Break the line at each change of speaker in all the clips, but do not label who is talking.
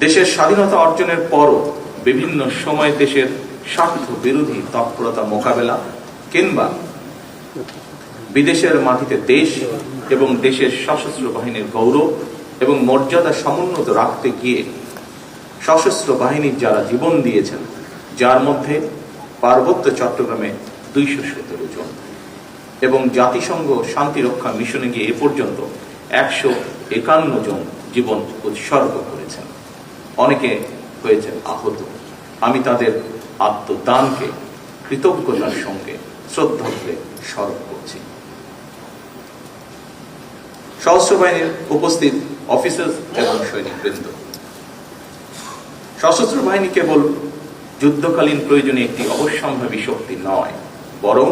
দেশের স্বাধীনতা অর্জনের পরও বিভিন্ন সময় দেশের স্বার্থ বিরোধী তৎপরতা মোকাবেলা কিংবা বিদেশের মাটিতে দেশ এবং দেশের সশস্ত্র বাহিনীর গৌরব এবং মর্যাদা সমুন্নত রাখতে গিয়ে সশস্ত্র বাহিনীর যারা জীবন দিয়েছেন, যার মধ্যে পার্বত্য চট্টগ্রামে 217 জন এবং জাতিসংঘ শান্তিরক্ষা মিশনে গিয়ে এ পর্যন্ত 151 জন জীবন উৎসর্গ করেছেন। অনেকে হয়েছেন আহত। আমি তাদের আত্মদানকে কৃতজ্ঞতার সঙ্গে শ্রদ্ধা করে স্মরণ করছি। সশস্ত্র বাহিনীর উপস্থিত অফিসার এবং সৈনিকবৃন্দ, সশস্ত্র বাহিনী কেবল যুদ্ধকালীন প্রয়োজনে একটি অবশ্যম্ভাবী শক্তি নয়, বরং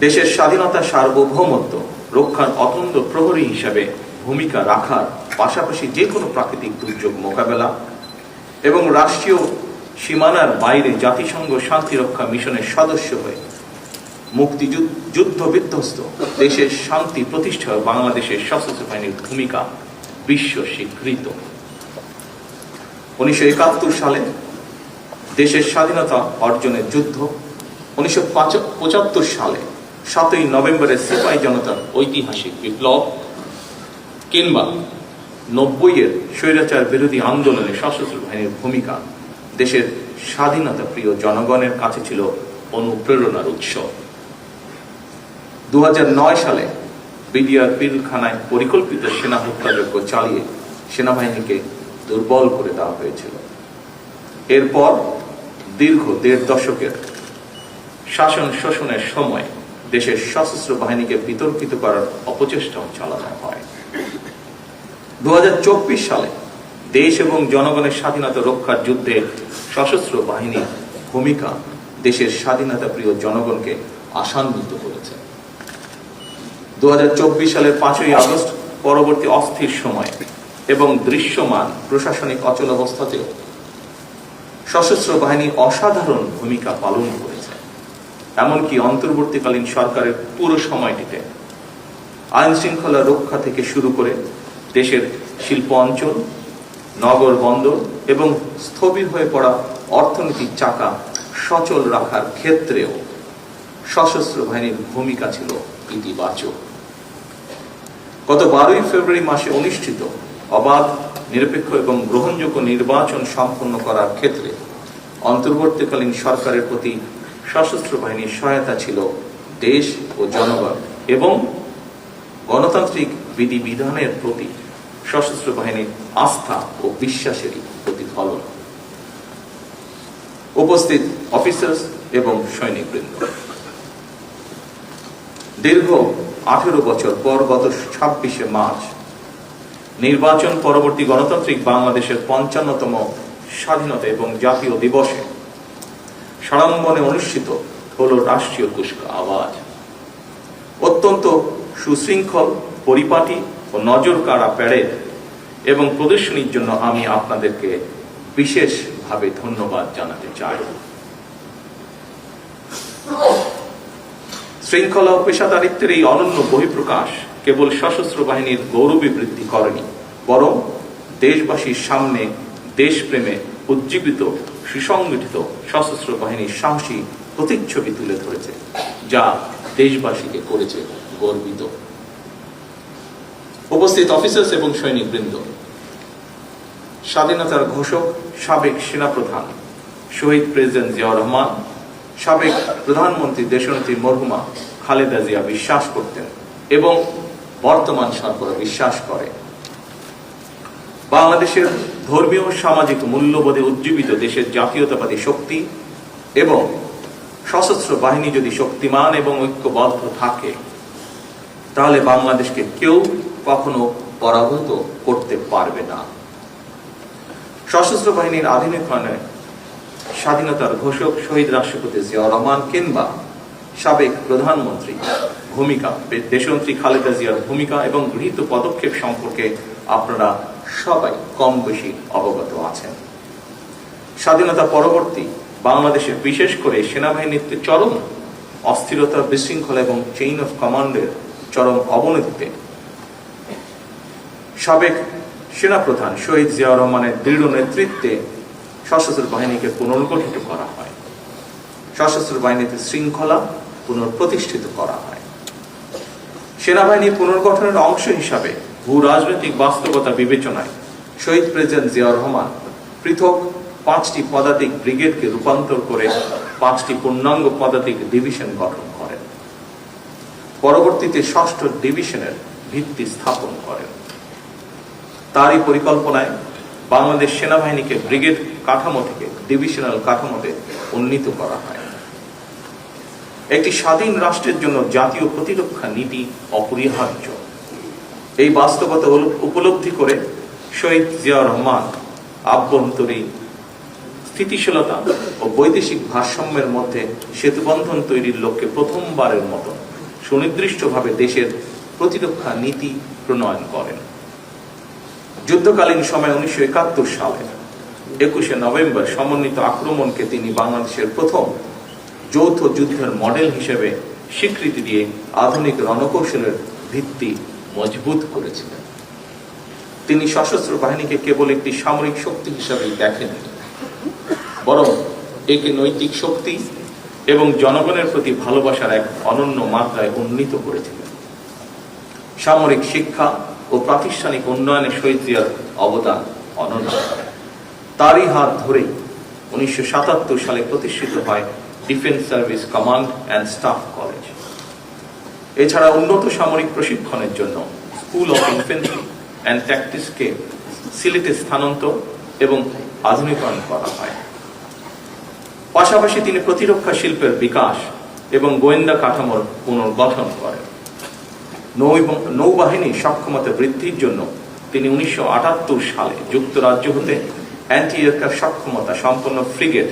দেশের স্বাধীনতা সার্বভৌমত্ব রক্ষার অতন্দ্র প্রহরী হিসাবে ভূমিকা রাখার পাশাপাশি যে কোনো প্রাকৃতিক দুর্যোগ মোকাবেলা এবং রাষ্ট্রীয় সীমানার বাইরে জাতিসংঘ শান্তিরক্ষা মিশনের সদস্য হয়ে মুক্তিযুদ্ধ বিধ্বস্ত দেশের শান্তি প্রতিষ্ঠায় বাংলাদেশের সশস্ত্র বাহিনীর ভূমিকা বিশ্ব স্বীকৃত। 1971 সালে দেশের স্বাধীনতা অর্জনের যুদ্ধ, 1975 সালে 7ই নভেম্বরের সিপাহী জনতার ঐতিহাসিক বিপ্লব কিংবা 90-এর স্বৈরাচার বিরোধী আন্দোলনে সশস্ত্র বাহিনীর ভূমিকা দেশের স্বাধীনতা প্রিয় জনগণের কাছে ছিল অনুপ্রেরণার উৎস। 2009 সালে বিডিআর পিলখানায় পরিকল্পিত সেনা হত্যাযজ্ঞ চালিয়ে সেনাবাহিনীকে দুর্বল করে দেওয়া হয়েছিল। এরপর দীর্ঘ 1.5 দশকের শাসন শোষণের সময় দেশের সশস্ত্র বাহিনীকে বিতর্কিত করার অপচেষ্টাও চালানো হয়। 2024 সালে দেশ এবং জনগণের স্বাধীনতা রক্ষার যুদ্ধে সশস্ত্র বাহিনীর ভূমিকা দেশের স্বাধীনতা প্রিয় জনগণকে আশান্বিত করেছে। 2024 সালের 5ই আগস্ট পরবর্তী অস্থির সময় এবং দৃশ্যমান প্রশাসনিক অচলাবস্থাতেও সশস্ত্র বাহিনী অসাধারণ ভূমিকা পালন করেছে। এমনকি অন্তর্বর্তীকালীন সরকারের পুরো সময়টিতে আইন শৃঙ্খলা রক্ষা থেকে শুরু করে দেশের শিল্প অঞ্চল, নগর বন্দর এবং স্থবির হয়ে পড়া অর্থনীতির চাকা সচল রাখার ক্ষেত্রেও সশস্ত্র বাহিনীর ভূমিকা ছিল ইতিবাচক। গত 12ই ফেব্রুয়ারি মাসে অনুষ্ঠিত অবাধ, নিরপেক্ষ এবং গ্রহণযোগ্য নির্বাচন সম্পন্ন করার ক্ষেত্রে অন্তর্বর্তীকালীন সরকারের প্রতি সশস্ত্র বাহিনীর সহায়তা ছিল দেশ ও জনগণ এবং গণতান্ত্রিক বিধিবিধানের প্রতি সশস্ত্র বাহিনীর আস্থা ও বিশ্বাসেরই প্রতিফলন। উপস্থিত অফিসার এবং সৈনিকবৃন্দ, দীর্ঘ 18 বছর পর গত 26শে মার্চ নির্বাচন পরবর্তী গণতান্ত্রিক বাংলাদেশের 55তম স্বাধীনতা এবং জাতীয় দিবসে সাড়ম্বরে অনুষ্ঠিত হল রাষ্ট্রীয় কুচকাওয়াজ। অত্যন্ত সুশৃঙ্খল, পরিপাটি ও নজর কাড়া প্যারেড এবং প্রদর্শনীর জন্য আমি আপনাদেরকে বিশেষভাবে ধন্যবাদ জানাতে চাই। শৃঙ্খলা ও পেশাদারিত্বের এই অনন্য বহিঃপ্রকাশ কেবল সশস্ত্র বাহিনীর গৌরবী বৃদ্ধি করেনি, বরং দেশবাসীর সামনে দেশপ্রেমে উজ্জীবিত সুসংগঠিত সশস্ত্র বাহিনীর সাহসী প্রতিচ্ছবি তুলে ধরেছে, যা দেশবাসীকে করেছে গর্বিত। উপস্থিত অফিসার এবং সৈনিকবৃন্দ, স্বাধীনতার ঘোষক সাবেক সেনাপ্রধান শহীদ প্রেসিডেন্ট জিয়াউর রহমান, সাবেক প্রধানমন্ত্রী দেশনেত্রী মরহুমা খালেদা জিয়া বিশ্বাস করতেন এবং বর্তমান সরকার বিশ্বাস করে, বাংলাদেশের ধর্মীয় সামাজিক মূল্যবোধে উজ্জীবিত দেশের জাতীয়তাবাদী শক্তি এবং সশস্ত্র বাহিনী যদি শক্তিমান এবং ঐক্যবদ্ধ থাকে, তাহলে বাংলাদেশকে কেউ কখনো পরাভূত করতে পারবে না। সশস্ত্র বাহিনীর আধুনিকায়নে স্বাধীনতার ঘোষক শহীদ রাষ্ট্রপতি জিয়াউর রহমান কিংবা সাবেক প্রধানমন্ত্রী ভূমিকা, দেশনেত্রী খালেদা জিয়ার ভূমিকা এবং গৃহীত পদক্ষেপ সম্পর্কে আপনারা সবাই কম বেশি অবগত আছেন। স্বাধীনতা পরবর্তী বাংলাদেশে বিশেষ করে সেনাবাহিনীর চরম অস্থিরতা, বিশৃঙ্খলা এবং চেইন অফ কমান্ডের চরম অবনতিতে সাবেক সেনাপ্রধান শহীদ জিয়াউর রহমানের দৃঢ় নেতৃত্বে সশস্ত্র বাহিনীকে পুনর্গঠিত করা হয়। সশস্ত্র বাহিনীতে শৃঙ্খলা পুনঃপ্রতিষ্ঠিত করা হয়। সেনাবাহিনী পুনর্গঠনের অংশ হিসাবে ভূ রাজনৈতিক বাস্তবতা বিবেচনায় শহীদ প্রেসিডেন্ট জিয়াউর রহমান পৃথক 5টি পদাতিক ব্রিগেডকে রূপান্তর করে 5টি পূর্ণাঙ্গ পদাতিক ডিভিশন গঠন করেন। পরবর্তীতে 6ষ্ঠ ডিভিশনের ভিত্তি স্থাপন করেন। তারই পরিকল্পনায় বাংলাদেশ সেনাবাহিনীকে ব্রিগেড কাঠামো থেকে ডিভিশনাল কাঠামোতে উন্নীত করা হয়। একটি স্বাধীন রাষ্ট্রের জন্য জাতীয় প্রতিরক্ষা নীতি অপরিহার্য। এই বাস্তবতা উপলব্ধি করে শহীদ জিয়াউর রহমান আভ্যন্তরীণ স্থিতিশীলতা ও বৈদেশিক ভারসাম্যের মধ্যে সেতুবন্ধন তৈরির লক্ষ্যে প্রথমবারের মতো সুনির্দিষ্টভাবে দেশের প্রতিরক্ষা নীতি প্রণয়ন করেন। যুদ্ধকালীন সময় 1971 সালে 21শে নভেম্বর সমন্বিত আক্রমণকে তিনি বাংলাদেশের প্রথম যৌথ যুদ্ধের মডেল হিসেবে স্বীকৃতি দিয়ে আধুনিক রণকৌশলের ভিত্তি মজবুত করেছিলেন। তিনি সশস্ত্র বাহিনীকে কেবল একটি সামরিক শক্তি হিসাবেই দেখেননি, বরং একে নৈতিক শক্তি এবং জনগণের প্রতি ভালোবাসার এক অনন্য মাত্রায় উন্নীত করেছিলেন। সামরিক শিক্ষা ও প্রাতিষ্ঠানিক উন্নয়নে শহীদ জিয়ার অবদান অনন্য। তারই হাত ধরেই 1977 সালে প্রতিষ্ঠিত হয় defence service command and staff college. এছাড়া উন্নত সামরিক প্রশিক্ষণের জন্য স্কুল অফ ইনফেন্ট্রি অ্যান্ড ট্যাকটিক্সকে সিলেটে স্থানান্তর এবং আধুনিকায়ন করা হয়। পাশাপাশি তিনি প্রতিরক্ষা শিল্পের বিকাশ এবং গোয়েন্দা কাঠামোর পুনর্গঠন করেন। নৌবাহিনীর সক্ষমতা বৃদ্ধির জন্য তিনি 1978 সালে যুক্তরাজ্য হতে অ্যান্টি এয়ারক্রাফট সক্ষমতা সম্পন্ন ফ্রিগেট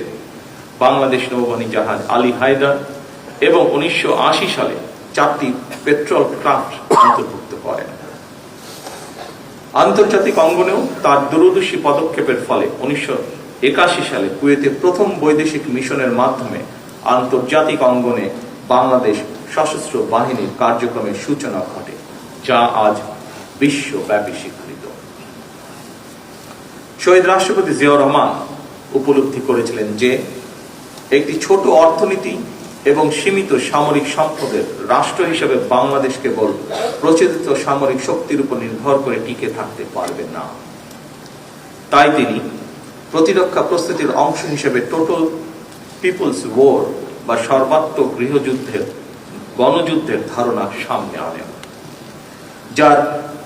বাংলাদেশ নৌবাহিনী জাহাজ আলী হায়দার এবং 1980 সালে 4টি পেট্রোল ক্রাফট অন্তর্ভুক্ত করেন। আন্তর্জাতিক অঙ্গনেও তার দূরদর্শী পদক্ষেপের ফলে 1981 সালে কুয়েতে প্রথম বৈদেশিক মিশনের মাধ্যমে আন্তর্জাতিক অঙ্গনে বাংলাদেশ সশস্ত্র বাহিনীর কার্যক্রমের সূচনা ঘটে, যা আজ বিশ্বব্যাপী স্বীকৃত। শহীদ রাষ্ট্রপতি জিয়াউর রহমান উপলব্ধি করেছিলেন যে একটি ছোট অর্থনীতি এবং সীমিত সামরিক সম্পদের রাষ্ট্র হিসেবে বাংলাদেশ কেবল প্রচলিত সামরিক শক্তির উপর নির্ভর করে টিকে থাকতে পারবে না। তাই তিনি প্রতিরক্ষা প্রস্তুতির অংশ হিসেবে টোটাল পিপলস ওয়ার বা সর্বাত্মক গণযুদ্ধের ধারণা সামনে আনেন, যার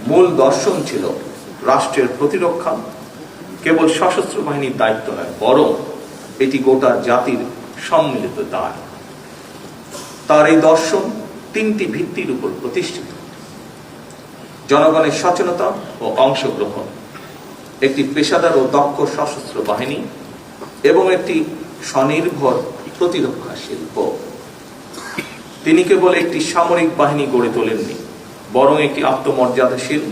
মূল দর্শন ছিল রাষ্ট্রের প্রতিরক্ষা কেবল সশস্ত্র বাহিনীর দায়িত্ব নয়, বরং এটি গোটা জাতির সম্মিলিত দায়। তার এই দর্শন 3টি ভিত্তির উপর প্রতিষ্ঠিত: জনগণের সচেতনতা ও অংশগ্রহণ, একটি পেশাদার ও দক্ষ সশস্ত্র বাহিনী এবং একটি স্বনির্ভর প্রতিরক্ষা শিল্প। তিনি কেবল একটি সামরিক বাহিনী গড়ে তোলেননি, বরং একটি আত্মমর্যাদাশীল,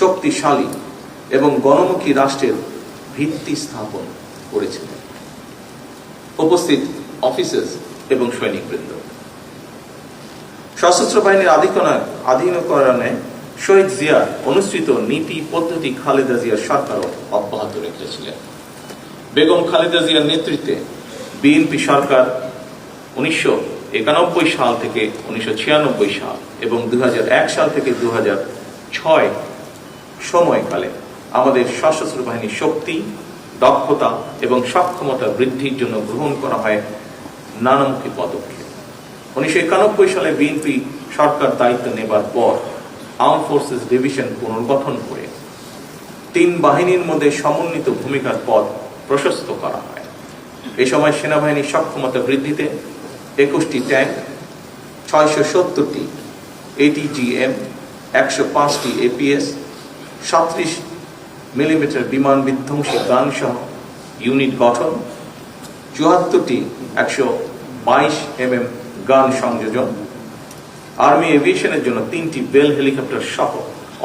শক্তিশালী এবং গণমুখী রাষ্ট্রের ভিত্তি স্থাপন করেছিলেন। উপস্থিত অফিসার্স এবং সৈনিকবৃন্দ, সশস্ত্র বাহিনীর আধুনিকরণে শহীদ জিয়া অনুসৃত নীতি পদ্ধতি খালেদা জিয়ার সরকারও অব্যাহত রেখেছিলেন। বেগম খালেদা জিয়ার নেতৃত্বে বিএনপি সরকার 1991 সাল থেকে 1996 সাল এবং 2001 সাল থেকে 2006 সময়কালে আমাদের সশস্ত্র বাহিনীর শক্তি, দক্ষতা এবং সক্ষমতা বৃদ্ধির জন্য গ্রহণ করা হয় নানামুখী পদক্ষেপ। 1991 সালে বিএনপি সরকার দায়িত্ব নেবার পর আর্ম ফোর্সেস ডিভিশন পুনর্গঠন করে 3 বাহিনীর মধ্যে সমন্বিত ভূমিকার পথ প্রশস্ত করা হয়। এই সময় সেনাবাহিনীর সক্ষমতা বৃদ্ধিতে 21টি ট্যাঙ্ক, 670টি ATGM, 105টি APS, 37 মিলিমিটার বিমান বিধ্বংসী গান সহ ইউনিট গঠন, 74টি 122 mm গান সংযোজন, আর্মি এভিয়েশনের জন্য 3টি বেল হেলিকপ্টার সহ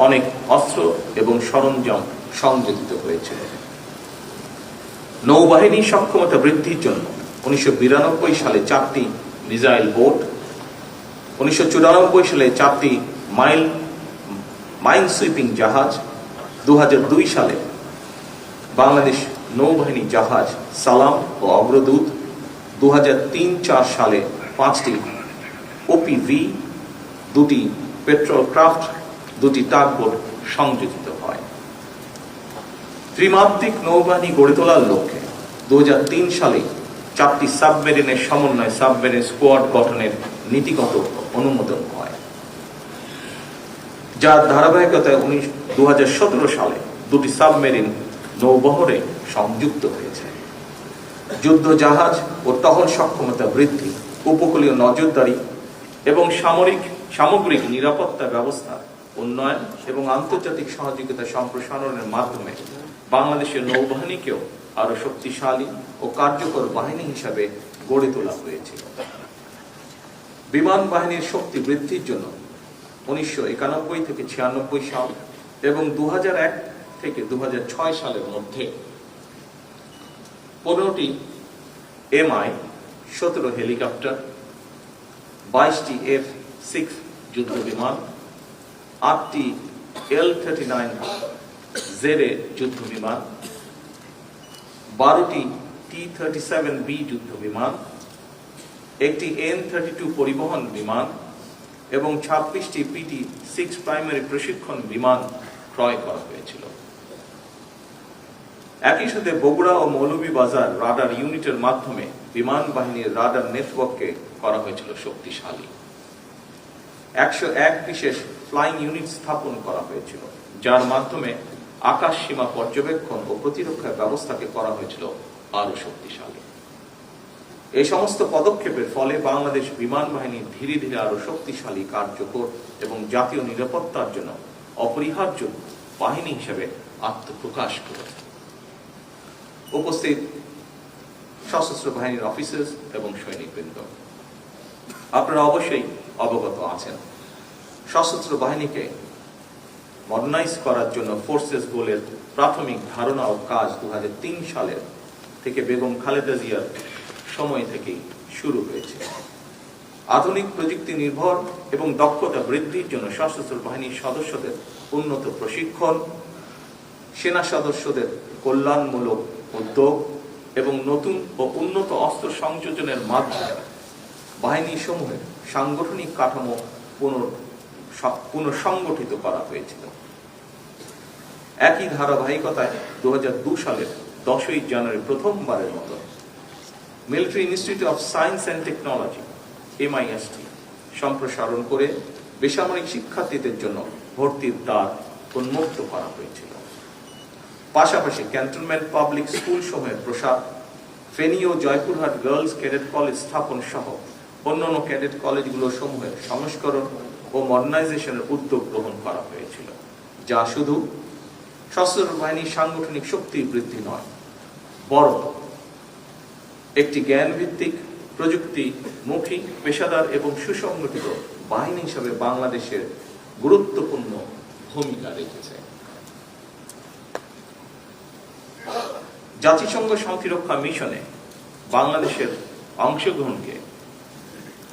অনেক অস্ত্র এবং সরঞ্জাম সংযোজিত হয়েছে। নৌবাহিনী সক্ষমতা বৃদ্ধির জন্য 1992 সালে 4টি মিসাইল বোট, 1994 সালে 4টি মাইন সুইপিং জাহাজ, 2002 সালে বাংলাদেশ নৌবাহিনী জাহাজ সালাম ও অগ্রদূত, 2003-4 সালে 5টি ওপিভি, 2টি পেট্রোল ক্রাফট, 2টি টাগবোট সংযোজিত হয়। ত্রিমাত্রিক নৌবাহিনী গড়ে তোলার লক্ষ্যে 2003 সালে 4টি সাবমেরিনের সমন্বয় সাবমেরিন স্কোয়াড গঠনের নীতিগত অনুমোদন হয়, যার ধারাবাহিকতায় 2017 সালে 2টি সাবমেরিন নৌবহরে সংযুক্ত হয়েছে। যুদ্ধ জাহাজ ও টহল সক্ষমতা বৃদ্ধি, উপকূলীয় নজরদারি এবং সামগ্রিক নিরাপত্তা ব্যবস্থা উন্নয়ন এবং আন্তর্জাতিক সহযোগিতা সম্প্রসারণের মাধ্যমে বাংলাদেশের নৌবাহিনীকেও আরো শক্তিশালী ও কার্যকর বাহিনী হিসাবে গড়ে তোলা হয়েছিল। বিমান বাহিনীর শক্তি বৃদ্ধির জন্য 1991 থেকে 96 সাল এবং 2001 থেকে 2006 সালের মধ্যে 15টি Mi-17 হেলিকপ্টার, 22টি F-6 যুদ্ধ বিমান, 8টি L-39ZA যুদ্ধ বিমান, 12টি T-37B যুদ্ধ বিমান, একটি N-32 পরিবহন বিমান এবং 26টি PT-6 প্রাইমারি প্রশিক্ষণ বিমান ক্রয় করা হয়েছিল। একই সাথে বগুড়া ও মৌলভীবাজার রাডার ইউনিটের মাধ্যমে বিমান বাহিনীর রাডার নেটওয়ার্ককে করা হয়েছিল শক্তিশালী। 101 বিশেষ ফ্লাইং ইউনিট স্থাপন করা হয়েছিল, যার মাধ্যমে আকাশ সীমা পর্যবেক্ষণ ও প্রতিরক্ষা ব্যবস্থাকে করা হয়েছিল আরো শক্তিশালী। এই সমস্ত পদক্ষেপের ফলে বাংলাদেশ বিমান বাহিনী ধীরে ধীরে আরো শক্তিশালী, কার্যকর এবং জাতীয় নিরাপত্তার জন্য অপরিহার্য বাহিনী হিসেবে আত্মপ্রকাশ করেছে। উপস্থিত সশস্ত্র বাহিনীর অফিসার্স এবং সৈনিকবৃন্দ, আপনারা অবশ্যই অবগত আছেন সশস্ত্র বাহিনীকে মডার্নাইজ করার জন্য ফোর্সেস গোলের প্রাথমিক ধারণা ও কাজ 2003 সালের থেকে বেগম খালেদা জিয়ার সময় থেকেই শুরু হয়েছে। আধুনিক প্রযুক্তি নির্ভর এবং দক্ষতা বৃদ্ধির জন্য সশস্ত্র বাহিনীর সদস্যদের উন্নত প্রশিক্ষণ, সেনা সদস্যদের কল্যাণমূলক উদ্যোগ এবং নতুন ও উন্নত অস্ত্র সংযোজনের মাধ্যমে বাহিনী সমূহের সাংগঠনিক কাঠামো পুনঃসংগঠিত করা হয়েছিল। একই ধারাবাহিকতায় 2002 সালের 10ই জানুয়ারি প্রথমবারের মতো military institute of science and technology MIST সম্প্রসারণ করে বেসামরিক শিক্ষার্থীদের জন্য ভর্তির দ্বার উন্মুক্ত করা হয়েছিল। পাশাপাশি ক্যান্টনমেন্ট পাবলিক স্কুল সমূহের প্রসার, ফেনী ও জয়পুরহাট গার্লস ক্যাডেট কলেজ স্থাপন সহ অন্যান্য ক্যাডেট কলেজগুলো সমূহের সংস্করণ ও মডার্নাইজেশনের উদ্যোগ গ্রহণ করা হয়েছিল, যা শুধু সশস্ত্র বাহিনীর সাংগঠনিক শক্তি বৃদ্ধি নয়, বরং একটি জ্ঞানভিত্তিক, প্রযুক্তিমুখী, পেশাদার এবং সুসংগঠিত বাহিনী হিসাবে বাংলাদেশের গুরুত্বপূর্ণ ভূমিকা রেখেছে। জাতিসংঘ শান্তিরক্ষা মিশনে বাংলাদেশের অংশগ্রহণকে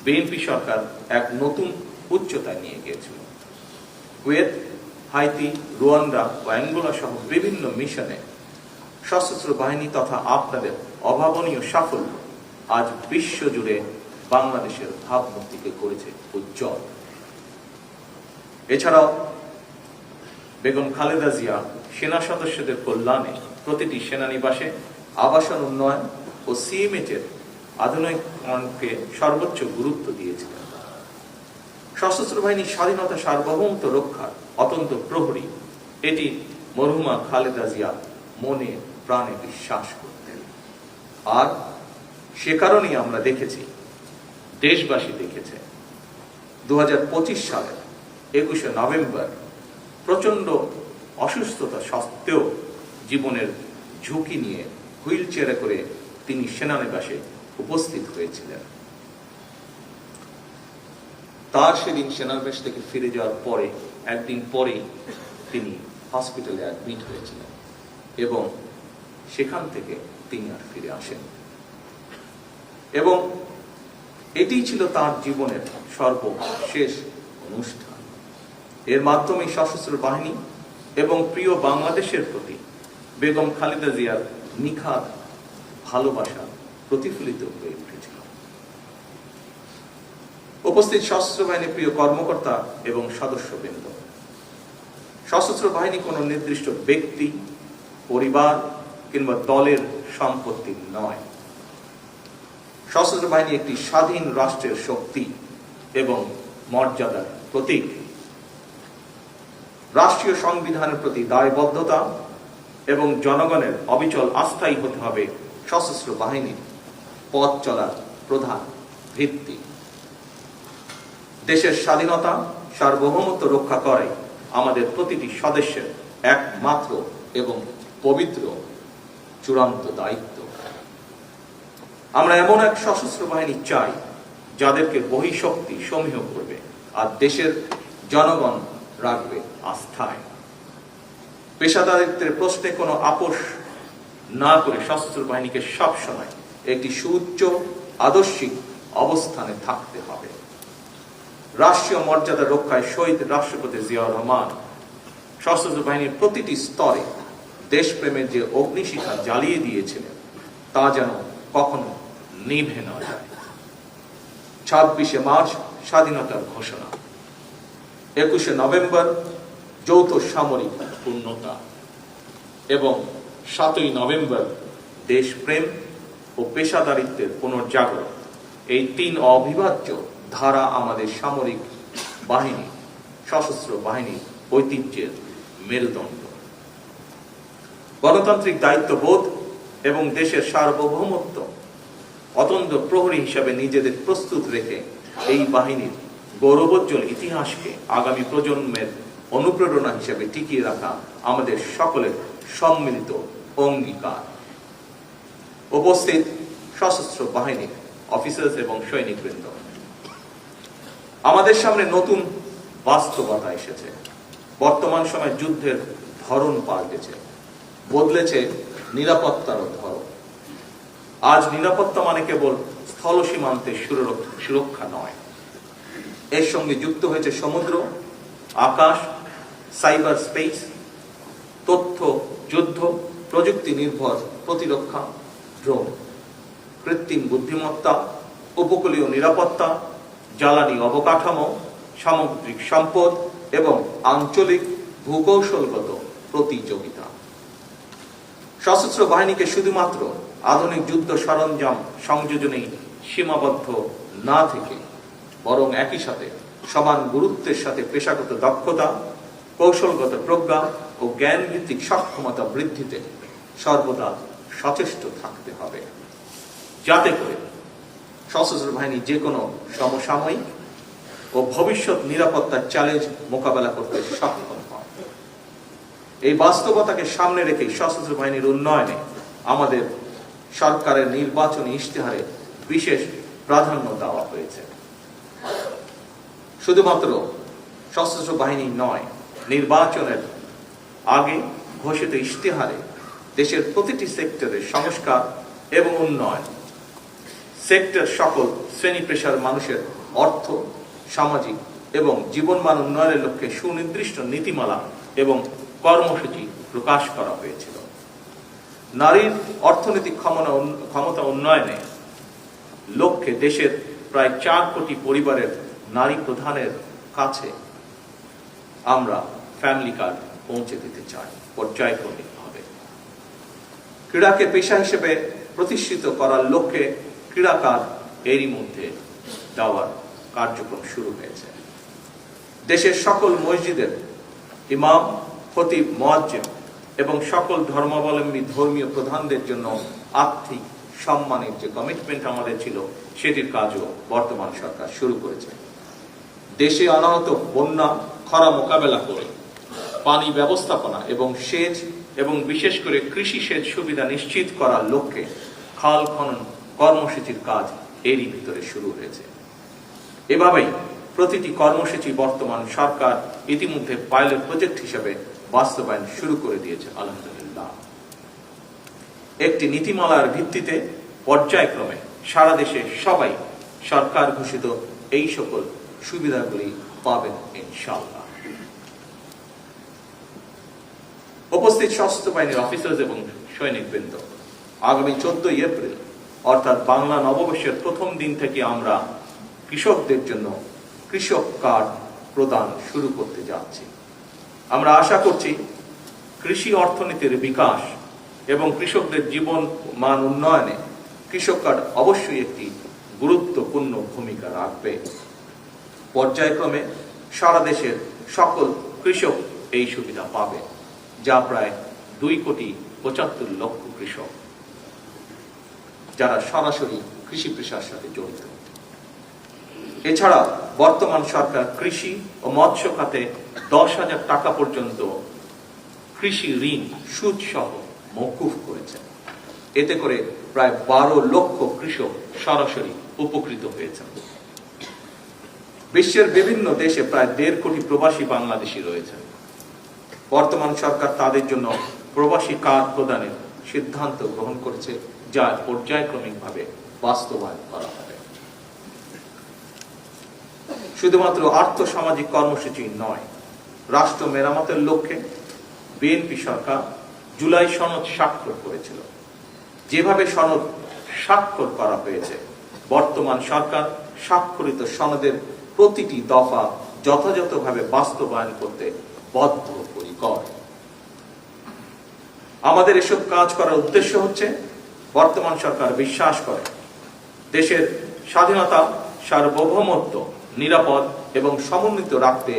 বিএনপি সরকার এক নতুন উচ্চতায় নিয়ে গিয়েছিল। কুয়েত, হাইতি, রুয়ান্ডা ও অ্যাঙ্গোলা সহ বিভিন্ন মিশনে সশস্ত্র বাহিনী তথা আপনাদের অভাবনীয় সাফল্য আজ বিশ্বজুড়ে বাংলাদেশের ভাবমূর্তিকে করেছে উজ্জ্বল। এছাড়াও বেগম খালেদা জিয়া সেনা সদস্যদের কল্যাণে প্রতিটি সেনানিবাসে আবাসন উন্নয়ন ও সিএমএইচের আধুনিকরণকে সর্বোচ্চ গুরুত্ব দিয়েছিলেন। সশস্ত্র বাহিনীর স্বাধীনতা সার্বভৌমত্ব রক্ষার অত্যন্ত প্রহরী এটি মরহুমা খালেদা জিয়া মনে প্রাণে বিশ্বাস করতেন। আর সে কারণেই আমরা দেখেছি, দেশবাসী দেখেছে 2025 সালের 21শে নভেম্বর প্রচন্ড অসুস্থতা সত্ত্বেও জীবনের ঝুঁকি নিয়ে হুইল চেয়ারে করে তিনি সেনানিবাসে উপস্থিত হয়েছিলেন। তার সেদিন সেনানিবাস থেকে ফিরে যাওয়ার পরে একদিন পরেই তিনি হসপিটালে অ্যাডমিট হয়েছিলেন এবং সেখান থেকে তিনি আর ফিরে আসেন। এবং এটি ছিল তার জীবনের সর্বশেষ অনুষ্ঠান। এর মাধ্যমে সশস্ত্র বাহিনী এবং প্রিয় বাংলাদেশের প্রতি বেগম খালেদা জিয়ার নিখাদ ভালোবাসা প্রতিফলিত হয়ে উঠেছিল। উপস্থিত সশস্ত্র বাহিনীর প্রিয় কর্মকর্তা এবং সদস্যবৃন্দ, সশস্ত্র বাহিনী কোনো নির্দিষ্ট ব্যক্তি, পরিবার কিংবা দলের সম্পত্তি নয়। সশস্ত্র বাহিনী একটি স্বাধীন রাষ্ট্রের শক্তি এবং মর্যাদার প্রতীক। রাষ্ট্রীয় সংবিধানের প্রতি দায়বদ্ধতা এবং জনগণের অবিচল আস্থাই হতে হবে সশস্ত্র বাহিনীর পথ চলার প্রধান ভিত্তি। দেশের স্বাধীনতা সার্বভৌমত্ব রক্ষা করে আমাদের প্রতিটি সদস্যের একমাত্র এবং পবিত্র চূড়ান্ত দায়িত্ব। আমরা এমন এক সশস্ত্র বাহিনী চাই যাদেরকে বহিঃশক্তি সমীহ করবে আর দেশের জনগণ রাখবে আস্থায়। পেশাদারিত্বের প্রশ্নে কোনো আপোষ না করে সশস্ত্র বাহিনীকে সবসময় একটি সুউচ্চ আদর্শিক অবস্থানে থাকতে হবে। রাষ্ট্রীয় মর্যাদা রক্ষায় শহীদ রাষ্ট্রপতি জিয়াউর রহমান সশস্ত্র বাহিনীর প্রতিটি স্তরে দেশপ্রেমের যে অগ্নিশিখা জ্বালিয়ে দিয়েছিলেন তা যেন কখনো নিভে না যায়। 26শে মার্চ স্বাধীনতার ঘোষণা, 21শে নভেম্বর যৌথ সামরিক পূর্ণতা এবং 7ই নভেম্বর দেশপ্রেম ও পেশাদারিত্বের পুনর্জাগরণ, এই 3 অবিভাজ্য ধারা আমাদের সামরিক বাহিনী, সশস্ত্র বাহিনীর ঐতিহ্যের মেরুদণ্ড। গণতান্ত্রিক দায়িত্ববোধ এবং দেশের সার্বভৌমত্ব অতন্দ্র প্রহরী হিসাবে নিজেদের প্রস্তুত রেখে এই বাহিনীর গৌরবোজ্জ্বল ইতিহাসকে আগামী প্রজন্মের অনুপ্রেরণা হিসেবে টিকিয়ে রাখা আমাদের সকলের সম্মিলিত অঙ্গীকার। উপস্থিত সশস্ত্র বাহিনীর অফিসার্স এবং সৈনিকবৃন্দ, আমাদের সামনে নতুন বাস্তবতা এসেছে। বর্তমান সময়ে যুদ্ধের ধরন পাল্টেছে, বদলেছে নিরাপত্তার ধরন। আজ নিরাপত্তা মানে কেবল স্থল সীমান্তের সুরক্ষা নয়, এর সঙ্গে যুক্ত হয়েছে সমুদ্র, আকাশ, সাইবার স্পেস, তথ্য যুদ্ধ, প্রযুক্তি নির্ভর প্রতিরক্ষা, ড্রোন, কৃত্রিম বুদ্ধিমত্তা, উপকূলীয় নিরাপত্তা, জ্বালানি অবকাঠামো, সামুদ্রিক সম্পদ এবং আঞ্চলিক ভূকৌশলগত প্রতিযোগিতা। সশস্ত্র বাহিনীকে শুধুমাত্র আধুনিক যুদ্ধ সরঞ্জাম সংযোজনেই সীমাবদ্ধ না থেকে বরং একই সাথে সমান গুরুত্বের সাথে পেশাগত দক্ষতা, কৌশলগত প্রজ্ঞা ও জ্ঞান ভিত্তিক সক্ষমতা বৃদ্ধিতে সর্বদা সচেষ্ট থাকতে হবে, যাতে করে সশস্ত্র বাহিনী যে কোনো সমসাময়িক ও ভবিষ্যৎ নিরাপত্তার চ্যালেঞ্জ মোকাবেলা করতে সক্ষম হয়। এই বাস্তবতাকে সামনে রেখে সশস্ত্র বাহিনীর উন্নয়নে আমাদের সরকারের নির্বাচনী ইশতেহারে বিশেষ প্রাধান্য দেওয়া হয়েছে। শুধুমাত্র সশস্ত্র বাহিনী নয়, নির্বাচনের আগে ঘোষিত ইশতেহারে দেশের প্রতিটি সেক্টরের সংস্কার এবং উন্নয়ন, সেক্টর সকল শ্রেণী পেশার মানুষের অর্থ, সামাজিক এবং জীবনমান উন্নয়নের লক্ষ্যে সুনির্দিষ্ট নীতিমালা এবং কর্মসূচি প্রকাশ করা হয়েছিল। নারীর অর্থনৈতিক ক্ষমতা উন্নয়নে লক্ষ্যে দেশের প্রায় 4 কোটি পরিবারের নারী প্রধানের কাছে আমরা ফ্যামিলি কার্ড পৌঁছে দিতে চাই পর্যায়ক্রমিকভাবে। ক্রীড়াকে পেশা হিসেবে প্রতিষ্ঠিত করার লক্ষ্যে ক্রীড়া কার্ড এরই মধ্যে দেওয়ার কার্যক্রম শুরু হয়েছে। দেশের সকল মসজিদের ইমাম, খতিব, মুয়াজ্জিন এবং সকল ধর্মাবলম্বী ধর্মীয় প্রধানদের জন্য আর্থিক সম্মানের যে কমিটমেন্ট আমাদের ছিল, সেটির কাজও বর্তমান সরকার শুরু করেছে। দেশে অনাহত বন্যা, খরা মোকাবেলা করে পানি ব্যবস্থাপনা এবং সেচ এবং বিশেষ করে কৃষি সেচ সুবিধা নিশ্চিত করার লক্ষ্যে খাল খনন কর্মসূচির কাজ এরই ভিতরে শুরু হয়েছে। এভাবেই প্রতিটি কর্মসূচি বর্তমান সরকার ইতিমধ্যে পাইলট প্রজেক্ট হিসেবে বাস্তবায়ন শুরু করে দিয়েছে আলহামদুলিল্লাহ। একটি নীতিমালার ভিত্তিতে পর্যায়ক্রমে সারা দেশে সবাই সরকার ঘোষিত এই সকল সুবিধাগুলি পাবেন ইনশাআল্লাহ। উপস্থিত সশস্ত্র বাহিনীর অফিসার্স এবং সৈনিকবৃন্দ, আগামী 14 এপ্রিল অর্থাৎ বাংলা নববর্ষের প্রথম দিন থেকে আমরা কৃষকদের জন্য কৃষক কার্ড প্রদান শুরু করতে যাচ্ছি। আমরা আশা করছি কৃষি অর্থনীতির বিকাশ এবং কৃষকদের জীবন মান উন্নয়নে কৃষক কার্ড অবশ্যই একটি গুরুত্বপূর্ণ ভূমিকা রাখবে। পর্যায়ক্রমে সারা দেশের সকল কৃষক এই সুবিধা পাবে, যা প্রায় 2,75,00,000 কৃষক যারা সরাসরি কৃষি পেশার সাথে জড়িত। এছাড়া বর্তমান সরকার কৃষি ও মৎস্য খাতে 10,000 টাকা পর্যন্ত কৃষি ঋণ সুদ সহ মওকুফ করেছে। এতে করে প্রায় 12 লক্ষ কৃষক সরাসরি উপকৃত হয়েছেন। বিশ্বের বিভিন্ন দেশে প্রায় 1.5 কোটি প্রবাসী বাংলাদেশী রয়েছেন। বর্তমান সরকার তাদের জন্য প্রবাসী কার্ড প্রদানের সিদ্ধান্ত গ্রহণ করেছে, যা পর্যায়ক্রমিকভাবে বাস্তবায়ন করা হবে। শুধুমাত্র আর্থসামাজিক কর্মসূচি নয়, রাষ্ট্র মেরামতের লক্ষ্যে বিএনপি সরকার জুলাই সনদ স্বাক্ষর করেছিল। যেভাবে সনদ স্বাক্ষর করা হয়েছে, বর্তমান সরকার স্বাক্ষরিত সনদের প্রতিটি দফা যথাযথভাবে বাস্তবায়ন করতে বদ্ধপরিকর। আমাদের এসব কাজ করার উদ্দেশ্য হচ্ছে, বর্তমান সরকার বিশ্বাস করে দেশের স্বাধীনতা, সার্বভৌমত্ব নিরাপদ এবং সমন্বিত রাখতে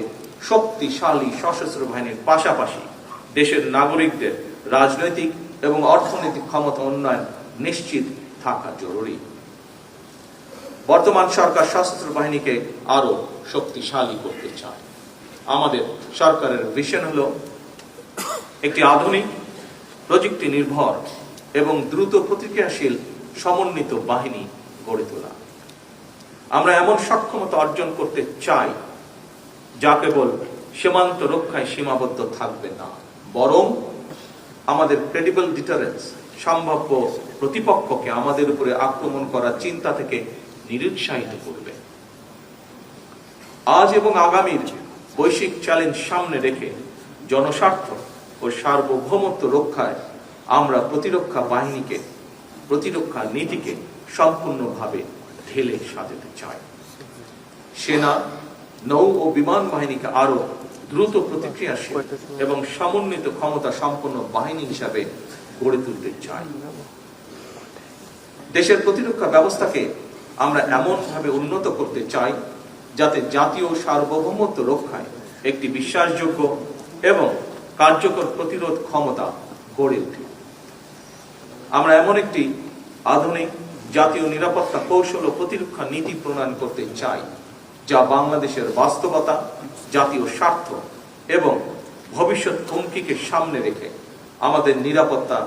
শক্তিশালী সশস্ত্র বাহিনীর পাশাপাশি দেশের নাগরিকদের রাজনৈতিক এবং অর্থনৈতিক ক্ষমতা উন্নয়ন নিশ্চিত থাকা জরুরি। বর্তমান সরকার সশস্ত্র বাহিনীকে আরো শক্তিশালী করতে চায়। আমাদের সরকারের ভিশন হলো একটি আধুনিক, প্রযুক্তি নির্ভর এবং দ্রুত প্রতিক্রিয়াশীল সমন্বিত বাহিনী গড়ে তোলা। আমরা এমন সক্ষমতা অর্জন করতে চাই যা কেবল সীমান্ত রক্ষায় সীমাবদ্ধ থাকবে না, বরং আমাদের ক্রেডিবল ডিটারেন্স সম্ভাব্য প্রতিপক্ষকে আমাদের উপরে আক্রমণ করার চিন্তা থেকে নিরুৎসাহিত করবে। আজ এবং আগামীর বৈশ্বিক চ্যালেঞ্জ সামনে রেখে জনস্বার্থ ও সার্বভৌমত্ব রক্ষায় আমরা প্রতিরক্ষা বাহিনীকে, প্রতিরক্ষা নীতিকে সম্পূর্ণভাবে ঢেলে সাজাতে চাই। সেনা, নৌ ও বিমান বাহিনীকে আরো দ্রুত প্রতিক্রিয়াশীল এবং সমন্বিত ক্ষমতা সম্পন্ন বাহিনী হিসাবে গড়ে তুলতে চাই। দেশের প্রতিরক্ষা ব্যবস্থাকে আমরা এমন ভাবে উন্নত করতে চাই যাতে জাতীয় সার্বভৌমত্ব রক্ষায় একটি বিশ্বাসযোগ্য এবং কার্যকর প্রতিরোধ ক্ষমতা গড়ে ওঠে। আমরা এমন একটি আধুনিক জাতীয় নিরাপত্তা কৌশল ও প্রতিরক্ষা নীতি প্রণয়ন করতে চাই যা বাংলাদেশের বাস্তবতা, জাতীয় স্বার্থ এবং ভবিষ্যৎ হুমকিকে সামনে রেখে আমাদের নিরাপত্তা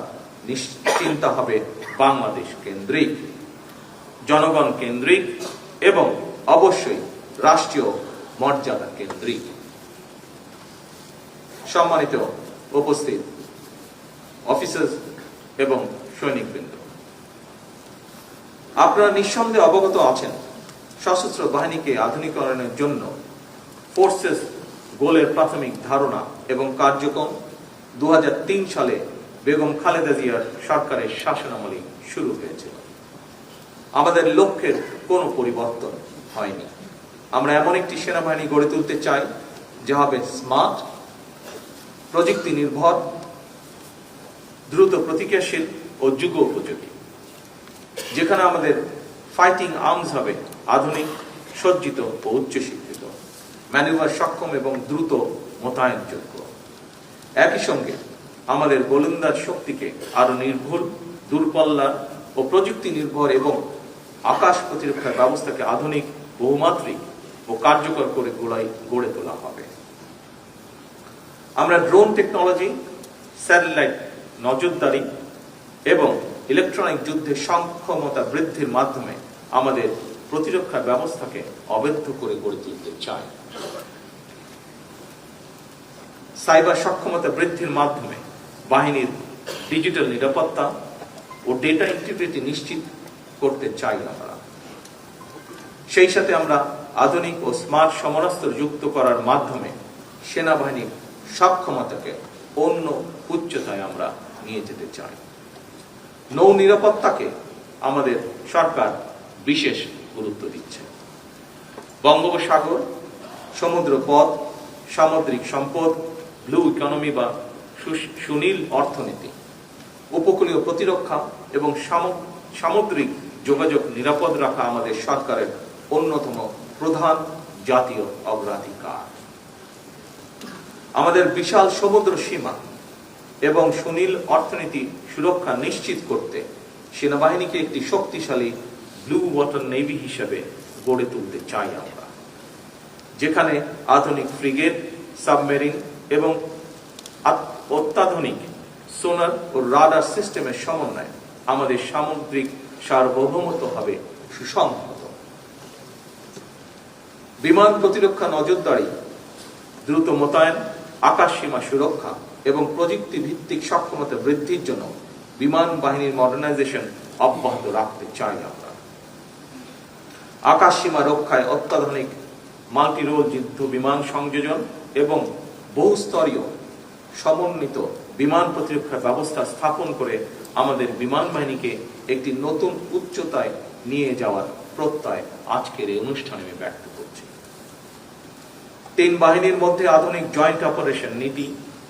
নিশ্চিন্তা হবে বাংলাদেশ কেন্দ্রিক, জনগণ কেন্দ্রিক এবং অবশ্যই রাষ্ট্রীয় মর্যাদা কেন্দ্রিক। সম্মানিত উপস্থিত অফিসার্স এবং সৈনিকবৃন্দ, আপনারা নিঃসন্দেহে অবগত আছেন সশস্ত্র বাহিনীকে আধুনিকরণের জন্য ফোর্সেস গোলের প্রাথমিক ধারণা এবং কার্যক্রম 2003 সালে বেগম খালেদা জিয়ার সরকারের শাসনামলে শুরু হয়েছিল। আমাদের লক্ষ্যের কোনো পরিবর্তন হয়নি। আমরা এমন একটি সেনাবাহিনী গড়ে তুলতে চাই যা হবে স্মার্ট, প্রযুক্তি নির্ভর, দ্রুত প্রতিক্রিয়াশীল ও যুগ উপযোগী, যেখানে আমাদের ফাইটিং আর্মস হবে আধুনিক, সজ্জিত ও উচ্চশিক্ষিত, ম্যানুভার সক্ষম এবং দ্রুত মোতায়েনযোগ্য। একই সঙ্গে আমাদের গোলন্দাজ শক্তিকে আরো নির্ভুল, দূরপাল্লার ও প্রযুক্তি নির্ভর এবং আকাশ প্রতিরক্ষা ব্যবস্থাকে আধুনিক, বহুমাত্রিক ও কার্যকর করে গড়ে তোলা হবে। আমরা ড্রোন টেকনোলজি, স্যাটেলাইট নজরদারি এবং ইলেকট্রনিক যুদ্ধের সক্ষমতা বৃদ্ধির মাধ্যমে আমাদের প্রতিরক্ষা ব্যবস্থাকে অবেধ্য করে গড়ে তুলতে চাই। সাইবার সক্ষমতা বৃদ্ধির মাধ্যমে বাহিনীর ডিজিটাল নিরাপত্তা ও ডেটা ইন্টিগ্রিটি নিশ্চিত করতে চাই আমরা। সেই সাথে আমরা আধুনিক ও স্মার্ট সমরাস্ত্র যুক্ত করার মাধ্যমে সেনাবাহিনীর সক্ষমতাকে অন্য উচ্চতায় আমরা নিয়ে যেতে চাই। নৌ নিরাপত্তাকে আমাদের সরকার বিশেষ গুরুত্ব দিচ্ছে। বঙ্গোপসাগর, সমুদ্রপথ, সামুদ্রিক সম্পদ, ব্লু ইকোনমি বা সুনীল অর্থনীতি, উপকূলীয় প্রতিরক্ষা এবং সামুদ্রিক যোগাযোগ নিরাপদ রাখা আমাদের সরকারের অন্যতম প্রধান জাতীয় অগ্রাধিকার। আমাদের বিশাল সমুদ্র সীমা এবং সুনীল অর্থনীতি সুরক্ষা নিশ্চিত করতে সেনাবাহিনীকে একটি শক্তিশালী ব্লু ওয়াটার নেভি হিসেবে গড়ে তুলতে চাই আমরা, যেখানে আধুনিক ফ্রিগেট, সাবমেরিন এবং অত্যাধুনিক সোনার ও রাডার সিস্টেমের সমন্বয়ে আমাদের সামুদ্রিক সার্বভৌমত্ব হবে সুসংহত। বিমান প্রতিরক্ষা, নজরদারি, দ্রুত মোতায়েন, আকাশ সীমা সুরক্ষা এবং প্রযুক্তি ভিত্তিক সক্ষমতা বৃদ্ধির জন্য বিমান বাহিনীর মডার্নাইজেশন অব্যাহত রাখতে চাই আমরা। আকাশ সীমা রক্ষায় অত্যাধুনিক মাল্টিরোল যুদ্ধ বিমান সংযোজন এবং বহুস্তরীয় সমন্বিত বিমান প্রতিরক্ষা ব্যবস্থা স্থাপন করে আমাদের বিমান বাহিনীকে একটি নতুন উচ্চতায় নিয়ে যাওয়ার প্রত্যয় আজকের এই অনুষ্ঠানে আমি ব্যক্ত করছি। তিন বাহিনীর মধ্যে আধুনিক জয়েন্ট অপারেশন নীতি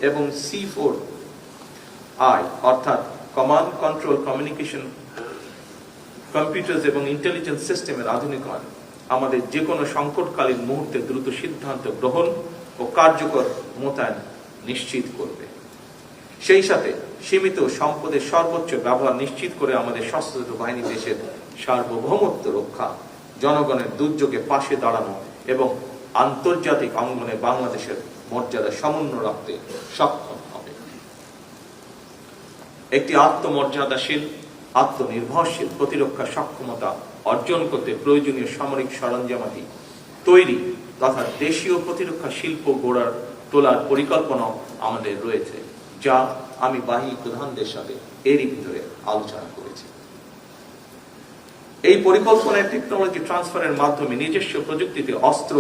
এবং C4I অর্থাৎ কমান্ড, কন্ট্রোল, কমিউনিকেশন, কম্পিউটার এবং ইন্টেলিজেন্স সিস্টেমের আধুনিকায়ন আমাদের যে কোনো সংকটকালীন মুহূর্তে দ্রুত সিদ্ধান্ত গ্রহণ ও কার্যকর মোতায়েন নিশ্চিত করবে। সেই সাথে সীমিত সম্পদের সর্বোচ্চ ব্যবহার নিশ্চিত করে আমাদের সশস্ত্র বাহিনী দেশের সার্বভৌমত্ব রক্ষা, জনগণের দুর্যোগে পাশে দাঁড়ানো এবং আন্তর্জাতিক অঙ্গনে বাংলাদেশের মর্যাদা সমুন্নত রাখতে সক্ষম হবে। একটি আত্মমর্যাদাশীল, আত্মনির্ভরশীল প্রতিরক্ষা সক্ষমতা অর্জন করতে প্রয়োজনীয় সামরিক সরঞ্জামাদি তৈরি তথা দেশীয় প্রতিরক্ষা শিল্প গড়ার তোলার পরিকল্পনা আমাদের রয়েছে, যা আমি বাহিনী প্রধানদের সাথে এরই ভিতরে আলোচনা করেছি। এই পরিকল্পনায় টেকনোলজি ট্রান্সফারের মাধ্যমে নিজস্ব প্রযুক্তিতে অস্ত্র,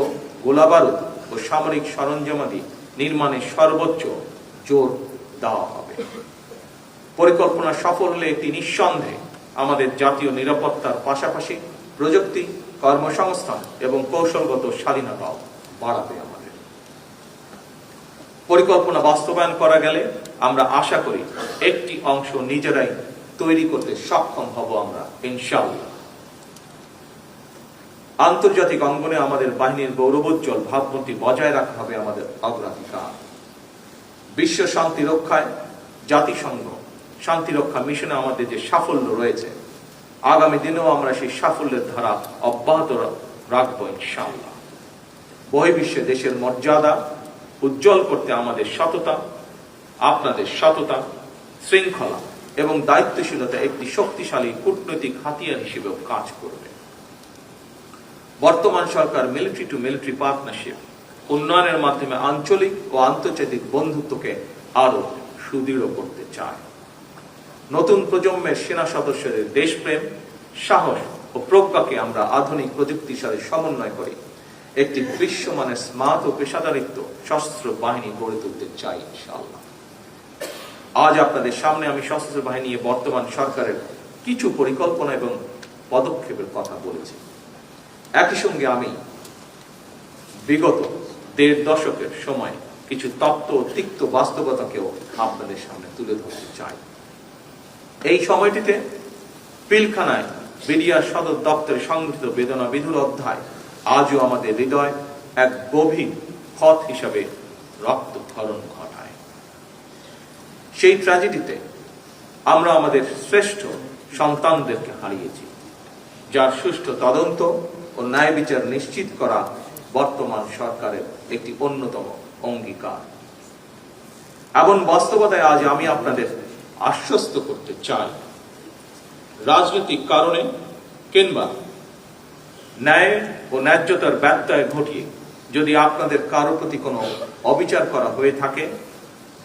গোলাবারুদ ও সামরিক সরঞ্জামাদি নির্মাণে সর্বোচ্চ জোর দেওয়া হবে। পরিকল্পনা সফল হলে এটি নিঃসন্দেহে আমাদের জাতীয় নিরাপত্তার পাশাপাশি প্রযুক্তি, কর্মসংস্থান এবং কৌশলগত স্বাধীনতাও বাড়াবে আমাদের। পরিকল্পনা বাস্তবায়ন করা গেলে আমরা আশা করি একটি অংশ নিজেরাই তৈরি করতে সক্ষম হব আমরা, ইনশাআল্লাহ। আন্তর্জাতিক অঙ্গনে আমাদের বাহিনীর গৌরবোজ্জ্বল ভাবমূর্তি বজায় রাখা হবে আমাদের অগ্রাধিকার। বিশ্ব শান্তি রক্ষায় জাতিসংঘ শান্তিরক্ষা মিশনে আমাদের যে সাফল্য রয়েছে, আগামী দিনেও আমরা সেই সাফল্যের ধারা অব্যাহত রাখবো ইনশাআল্লাহ। বহির্বিশ্বে দেশের মর্যাদা উজ্জ্বল করতে আমাদের সততা, আপনাদের সততা, শৃঙ্খলা এবং দায়িত্বশীলতা একটি শক্তিশালী কূটনৈতিক হাতিয়ার হিসেবেও কাজ করবে। বর্তমান সরকার মিলিটারি টু মিলিটারি পার্টনারশিপ উন্নয়নের মাধ্যমে আঞ্চলিক ও আন্তর্জাতিক বন্ধুত্বকে আরো সুদৃঢ় করতে চায়। নতুন প্রজন্মের সেনা সদস্যদের দেশপ্রেম, সাহস ও প্রজ্ঞাকে আমরা আধুনিক প্রযুক্তির সাথে সমন্বয় করে একটি বিশ্বমানের স্মার্ট ও পেশাদারিত্ব সশস্ত্র বাহিনী গড়ে তুলতে চাই ইনশাআল্লাহ। আজ আপনাদের সামনে আমি সশস্ত্র বাহিনী বর্তমান সরকারের কিছু পরিকল্পনা এবং পদক্ষেপের কথা বলেছি। একই সঙ্গে আমি বিগত ১.৫ দশকের সময় কিছু তত্ত্ব ও তিক্ত বাস্তবতাকেও আপনাদের সামনে তুলে ধরতে চাই। এই সময়টিতে পিলখানায় বিডিআর সদর দপ্তরে সংগঠিত বেদনা বিধুর অধ্যায় আজও আমাদের হৃদয় এক গভীর ক্ষত হিসাবে রক্তক্ষরণ ঘটায়। সেই ট্র্যাজেডিতে আমরা আমাদের শ্রেষ্ঠ সন্তানদেরকে হারিয়েছি, যার সুষ্ঠু তদন্ত ও ন্যায় বিচার নিশ্চিত করা বর্তমান সরকারের একটি অন্যতম অঙ্গীকার। এমন বাস্তবতায় আজ আমি আপনাদের আশ্বস্ত করতে চাই, রাজনৈতিক কারণে কিংবা ন্যায় ও ন্যায্যতার ব্যত্যয় ঘটিয়ে যদি আপনাদের কারো প্রতি কোনো অবিচার করা হয়ে থাকে,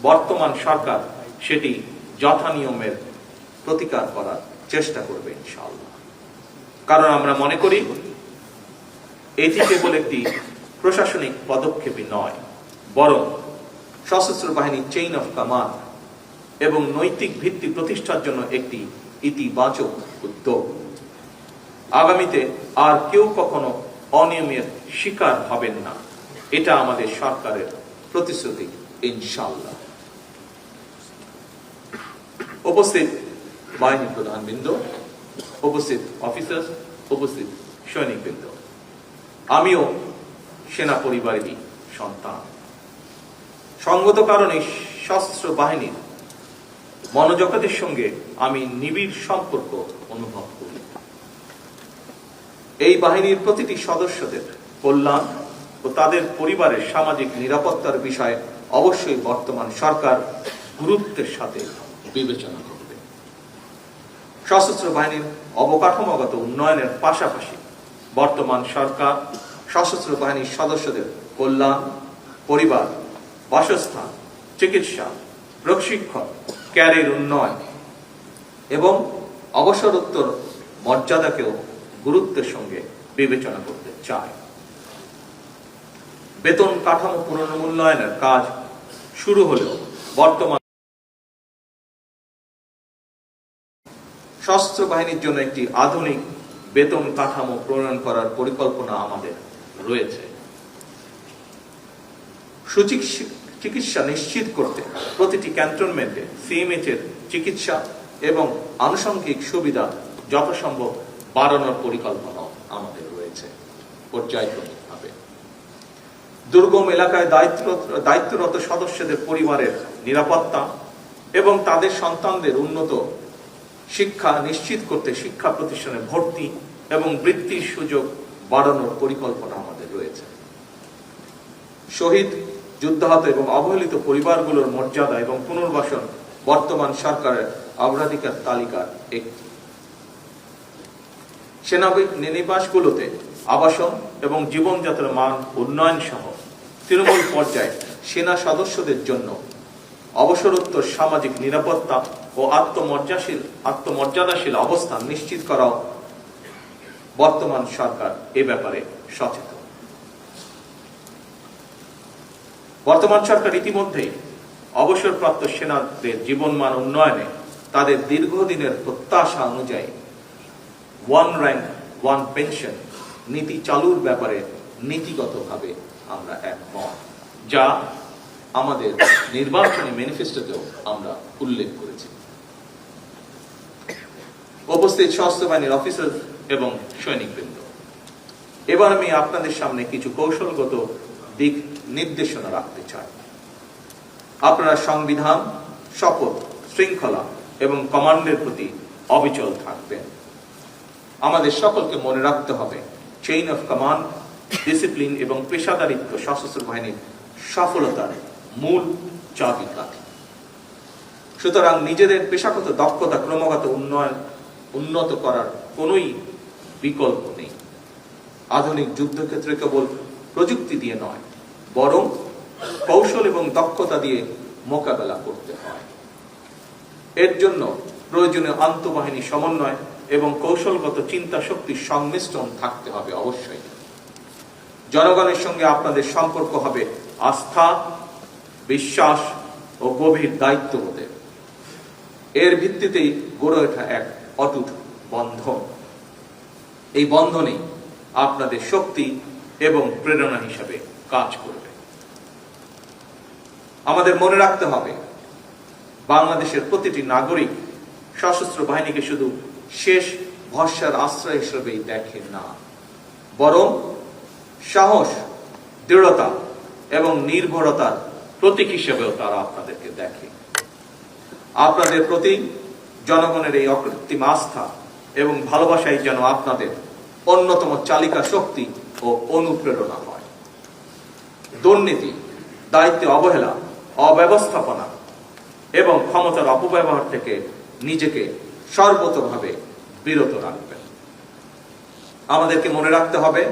বর্তমান সরকার সেটি যথানিয়মের প্রতিকার করার চেষ্টা করবে ইনশাআল্লাহ। কারণ আমরা মনে করি এটি কেবল একটি প্রশাসনিক পদক্ষেপই নয়, বরং সশস্ত্র বাহিনীর চেইন অফ কমান্ড এবং নৈতিক ভিত্তি প্রতিষ্ঠার জন্য একটি ইতিবাচক উদ্যোগ। আগামীতে আর কেউ কখনো অনিয়মের শিকার হবেন না, এটা আমাদের সরকারের প্রতিশ্রুতি ইনশাআল্লাহ। উপস্থিত বাহিনী প্রধানবৃন্দ, উপস্থিত অফিসার, উপস্থিত সৈনিকবৃন্দ, আমিও সেনা পরিবারেরই সন্তান। সঙ্গত কারণে সশস্ত্র বাহিনীর মনোজগতের সঙ্গে আমি নিবিড় সম্পর্ক অনুভব করি। এই বাহিনীর প্রতিটি সদস্যদের কল্যাণ ও তাদের পরিবারের সামাজিক নিরাপত্তার বিষয়ে অবশ্যই বর্তমান সরকার গুরুত্বের সাথে বিবেচনা করবে। সশস্ত্র বাহিনীর অবকাঠামোগত উন্নয়নের পাশাপাশি বর্তমান সরকার সশস্ত্র বাহিনীর সদস্যদের কল্যাণ, পরিবার, বাসস্থান, চিকিৎসা, প্রশিক্ষণ, ক্যারিয়ার উন্নয়ন এবং অবসরোত্তর মর্যাদাকেও গুরুত্বের সঙ্গে বিবেচনা করতে চায়। বেতন কাঠামো পুনর্মূল্যায়নের কাজ শুরু হলেও বর্তমান সশস্ত্র বাহিনীর জন্য একটি আধুনিক বেতন কাঠামো প্রণয়ন করার পরিকল্পনা আমাদের রয়েছে। চিকিৎসা নিশ্চিত করতে প্রতিটি ক্যান্টনমেন্টে সিএমএইচ এর চিকিৎসা এবং আনুষঙ্গিক সুবিধা যথাসম্ভব বাড়ানোর পরিকল্পনা আমাদের রয়েছে পর্যায়ক্রমিকভাবে। দুর্গম এলাকায় দায়িত্বরত সদস্যদের পরিবারের নিরাপত্তা এবং তাদের সন্তানদের উন্নত শিক্ষা নিশ্চিত করতে শিক্ষা প্রতিষ্ঠানে ভর্তি এবং বৃত্তির সুযোগ বাড়ানোর পরিকল্পনা আমাদের রয়েছে। শহীদ, যুদ্ধাহত এবং অবহেলিত পরিবারগুলোর মর্যাদা এবং পুনর্বাসন বর্তমান সরকারের অগ্রাধিকার তালিকার একটি। সেনানিবাসগুলোতে আবাসন এবং জীবনযাত্রার মান উন্নয়ন সহ তৃণমূল পর্যায়ে সেনা সদস্যদের জন্য অবসরোত্তর সামাজিক নিরাপত্তা ও আত্মমর্যাদাশীল অবস্থান নিশ্চিত করাও বর্তমান সরকার এ ব্যাপারে সচেতন। বর্তমান সরকার ইতিমধ্যেই অবসরপ্রাপ্ত সেনাদের জীবনমান উন্নয়নে তাদের দীর্ঘদিনের প্রত্যাশা অনুযায়ী ওয়ান র্যাঙ্ক ওয়ান পেনশন নীতি চালুর ব্যাপারে নীতিগতভাবে আমরা একমত, যা আমাদের নির্বাচনী ম্যানিফেস্টোতেও আমরা উল্লেখ করেছি। উপস্থিত সশস্ত্র বাহিনীর অফিসার এবং সৈনিকবৃন্দ, এবার আমি আপনাদের সামনে কিছু কৌশলগত দিক নির্দেশনা রাখতে চাই। আপনারা সংবিধান, শপথ, শৃঙ্খলা এবং কমান্ডের প্রতি অবিচল থাকবেন। আমাদের সকলকে মনে রাখতে হবে, চেইন অফ কমান্ড, ডিসিপ্লিন এবং পেশাদারিত্ব সশস্ত্র বাহিনীর সফলতার মূল চাবিকাঠি। সুতরাং নিজেদের পেশাগত দক্ষতা ক্রমাগত উন্নত করার কোনোই বিকল্প নেই। আধুনিক যুদ্ধক্ষেত্রে কেবল প্রযুক্তি দিয়ে নয়, বরং কৌশল এবং দক্ষতা দিয়ে মোকাবেলা করতে হয়। এর জন্য প্রয়োজনীয় আন্তঃবাহিনী সমন্বয় এবং কৌশলগত চিন্তা শক্তির সংমিশ্রণ থাকতে হবে অবশ্যই। জনগণের সঙ্গে আপনাদের সম্পর্ক হবে আস্থা, বিশ্বাস ও গভীর দায়িত্ববোধের। এর ভিত্তিতেই গড়ে ওঠা এক অটুট বন্ধন। এই বন্ধনেই আপনাদের শক্তি এবং প্রেরণা হিসাবে কাজ করবে। আমাদের মনে রাখতে হবে, বাংলাদেশের প্রতিটি নাগরিক সশস্ত্র বাহিনীকে শুধু শেষ ভরসার আশ্রয় হিসেবেই দেখে না, বরং সাহস, দৃঢ়তা এবং নির্ভরতার প্রতীক হিসেবেও তারা আপনাদেরকে দেখে। আপনাদের প্রতি জনগণের এই অকৃত্রিম আস্থা এবং ভালোবাসাই যেন আপনাদের অন্যতম চালিকা শক্তি ও অনুপ্রেরণা হয়। দুর্নীতি, দায়িত্বে অবহেলা, অব্যবস্থাপনা এবং ক্ষমতার অপব্যবহার থেকে নিজেকে সর্বতোভাবে বিরত রাখবেন। আমাদেরকে মনে রাখতে হবে,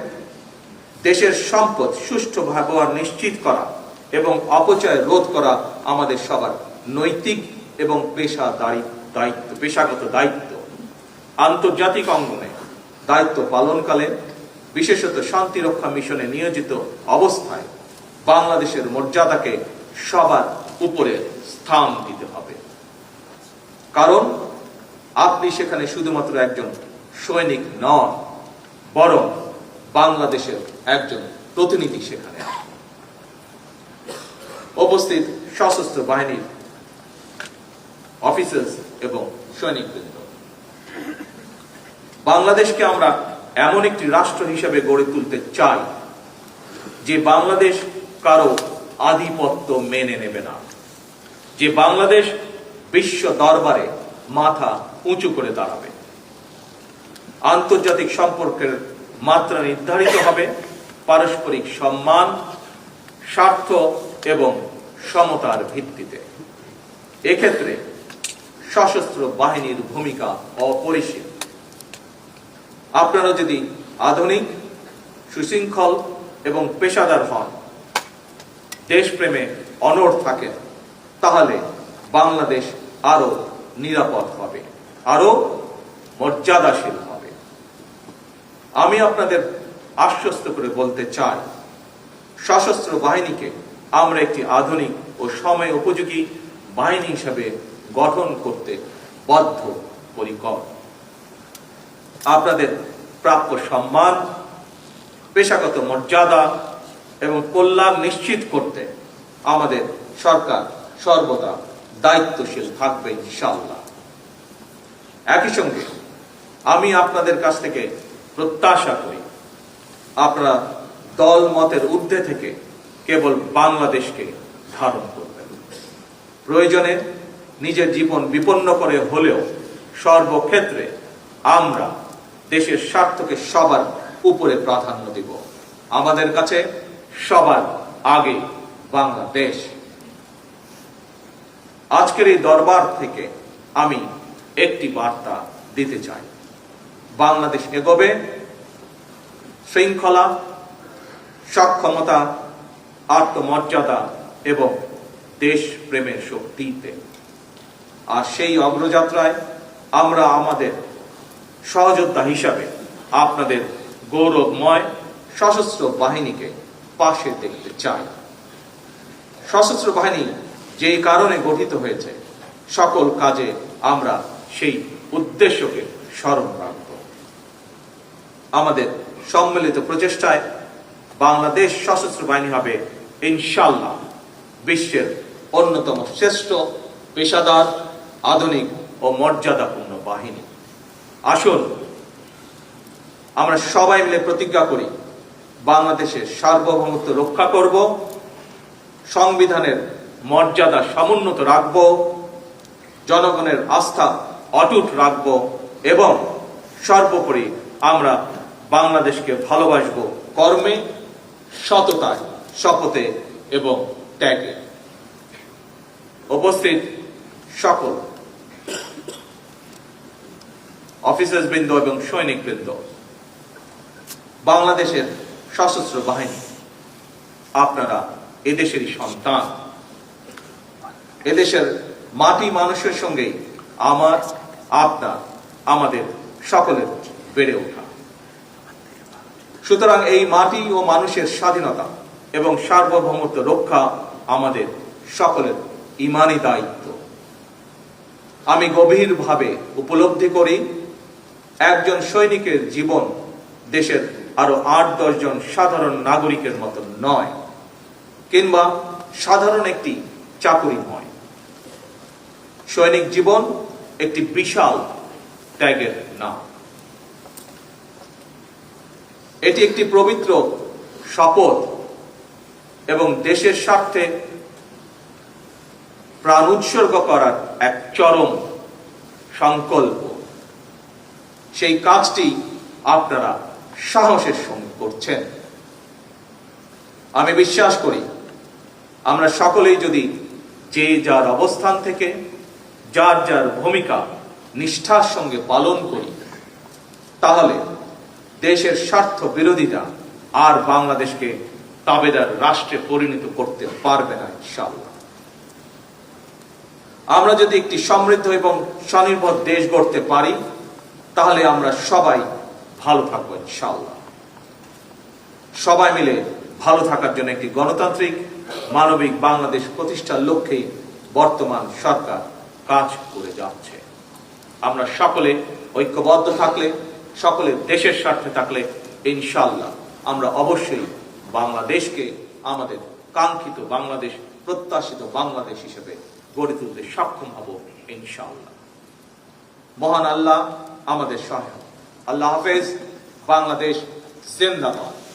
দেশের সম্পদ সুষ্ঠু ব্যবহার নিশ্চিত করা এবং অপচয় রোধ করা আমাদের সবার নৈতিক এবং পেশাগত দায়িত্ব। আন্তর্জাতিক অঙ্গনে দায়িত্ব পালনকালে, বিশেষত শান্তিরক্ষা মিশনে নিয়োজিত অবস্থায় বাংলাদেশের মর্যাদাকে সবার উপরে স্থান দিতে হবে। কারণ আপনি সেখানে শুধুমাত্র একজন সৈনিক নন, বরং বাংলাদেশের একজন প্রতিনিধি। সেখানে উপস্থিত সশস্ত্র বাহিনীর অফিসার্স এবং সৈনিকবৃন্দ, বাংলাদেশকে আমরা এমন একটি রাষ্ট্র হিসেবে গড়ে তুলতে চাই যে বাংলাদেশ কারো আধিপত্য মেনে নেবে না, যে বাংলাদেশ বিশ্ব দরবারে মাথা উঁচু করে দাঁড়াবে। আন্তর্জাতিক সম্পর্কের মাত্রা নির্ধারিত হবে পারস্পরিক সম্মান, স্বার্থ এবং সমতার ভিত্তিতে। এক্ষেত্রে সশস্ত্র বাহিনীর ভূমিকা অপরিসীম। আপনারা যদি আধুনিক, সুশৃঙ্খল এবং পেশাদার হন, দেশপ্রেমে অনড় থাকেন, তাহলে বাংলাদেশ আরো নিরাপদ হবে, আরো মর্যাদাশীল হবে। আমি আপনাদের আশ্বস্ত করে বলতে চাই, সশস্ত্র বাহিনীকে আমরা একটি আধুনিক ও সময় উপযোগী বাহিনী হিসাবে গঠন করতে বদ্ধপরিকর। আপনাদের প্রাপ্য সম্মান, পেশাগত মর্যাদা এবং কল্যাণ নিশ্চিত করতে আমাদের সরকার সর্বদা দায়িত্বশীল থাকবে ইনশাআল্লাহ। একই সঙ্গে আমি আপনাদের কাছ থেকে প্রত্যাশা করি, আপনারা দল মতের ঊর্ধ্বে থেকে কেবল বাংলাদেশকে ধারণ করবেন। প্রয়োজনে নিজের জীবন বিপন্ন করে হলেও সর্বক্ষেত্রে আমরা দেশের স্বার্থকে সবার উপরে প্রাধান্য দিব। আমাদের কাছে সবার আগে বাংলাদেশ। আজকের এই দরবার থেকে আমি একটি বার্তা দিতে চাই, বাংলাদেশ এগোবে শৃঙ্খলা, সক্ষমতা, আত্মমর্যাদা এবং দেশ প্রেমের শক্তিতে। আর সেই অগ্রযাত্রায় আমরা আমাদের সহযোদ্ধা হিসাবে আপনাদের গৌরবময় সশস্ত্র বাহিনীকে পাশে দেখতে চাই। সশস্ত্র বাহিনী যেই কারণে গঠিত হয়েছে, সকল কাজে আমরা সেই উদ্দেশ্যকে স্মরণ রাখব। আমাদের সম্মিলিত প্রচেষ্টায় বাংলাদেশ সশস্ত্র বাহিনী হবে ইনশাআল্লাহ বিশ্বের অন্যতম শ্রেষ্ঠ, পেশাদার, আধুনিক ও মর্যাদাপূর্ণ বাহিনী। আসুন আমরা সবাই মিলে প্রতিজ্ঞা করি, বাংলাদেশের সার্বভৌমত্ব রক্ষা করব, সংবিধানের মর্যাদা সমুন্নত রাখব, জনগণের আস্থা অটুট রাখব এবং সর্বোপরি আমরা বাংলাদেশকে ভালোবাসব কর্মে, সততায়, শপথে এবং ত্যাগে। উপস্থিত সকল অফিসার্স বৃন্দ এবং সৈনিক বৃন্দ, বাংলাদেশের সশস্ত্র বাহিনী, আপনারা এদেশেরই সন্তান। এদেশের মাটি মানুষের সঙ্গে আমার, আপনার, আমাদের সকলের বেড়ে ওঠা। সুতরাং এই মাটি ও মানুষের স্বাধীনতা এবং সার্বভৌমত্ব রক্ষা আমাদের সকলের ঈমানি দায়িত্ব। আমি গভীরভাবে উপলব্ধি করি, একজন সৈনিকের জীবন দেশের আরো ৮-১০ জন সাধারণ নাগরিকের মতো নয়, কিংবা সাধারণ একটি চাকুরি নয়। সৈনিক জীবন একটি বিশাল ত্যাগের নাম। এটি একটি পবিত্র শপথ এবং দেশের স্বার্থে প্রাণ উৎসর্গ করার এক চরম সংকল্প। সেই কাজটি আপনারা সাহসের সঙ্গে করছেন। আমি বিশ্বাস করি, আমরা সকলেই যদি যে যার অবস্থান থেকে যার যার ভূমিকা নিষ্ঠার সঙ্গে পালন করি, তাহলে দেশের স্বার্থ বিরোধীরা আর বাংলাদেশকে তাবেদার রাষ্ট্রে পরিণত করতে পারবে না ইনশাআল্লাহ। আমরা যদি একটি সমৃদ্ধ এবং স্বনির্ভর দেশ গড়তে পারি, তাহলে আমরা সবাই ভালো থাকবো ইনশাআল্লাহ। সবাই মিলে ভালো থাকার জন্য একটি গণতান্ত্রিক মানবিক বাংলাদেশ প্রতিষ্ঠার লক্ষ্যে বর্তমান সরকার কাজ করে যাচ্ছে। আমরা সকলে ঐক্যবদ্ধ থাকলে, সকলে দেশের স্বার্থে থাকলে ইনশাআল্লাহ আমরা অবশ্যই বাংলাদেশকে আমাদের কাঙ্ক্ষিত বাংলাদেশ, প্রত্যাশিত বাংলাদেশ হিসেবে গড়ে তুলতে সক্ষম হব ইনশাআল্লাহ। মহান আল্লাহ আমাদের সহায়। আল্লাহ হাফেজ। বাংলাদেশ জিন্দাবাদ।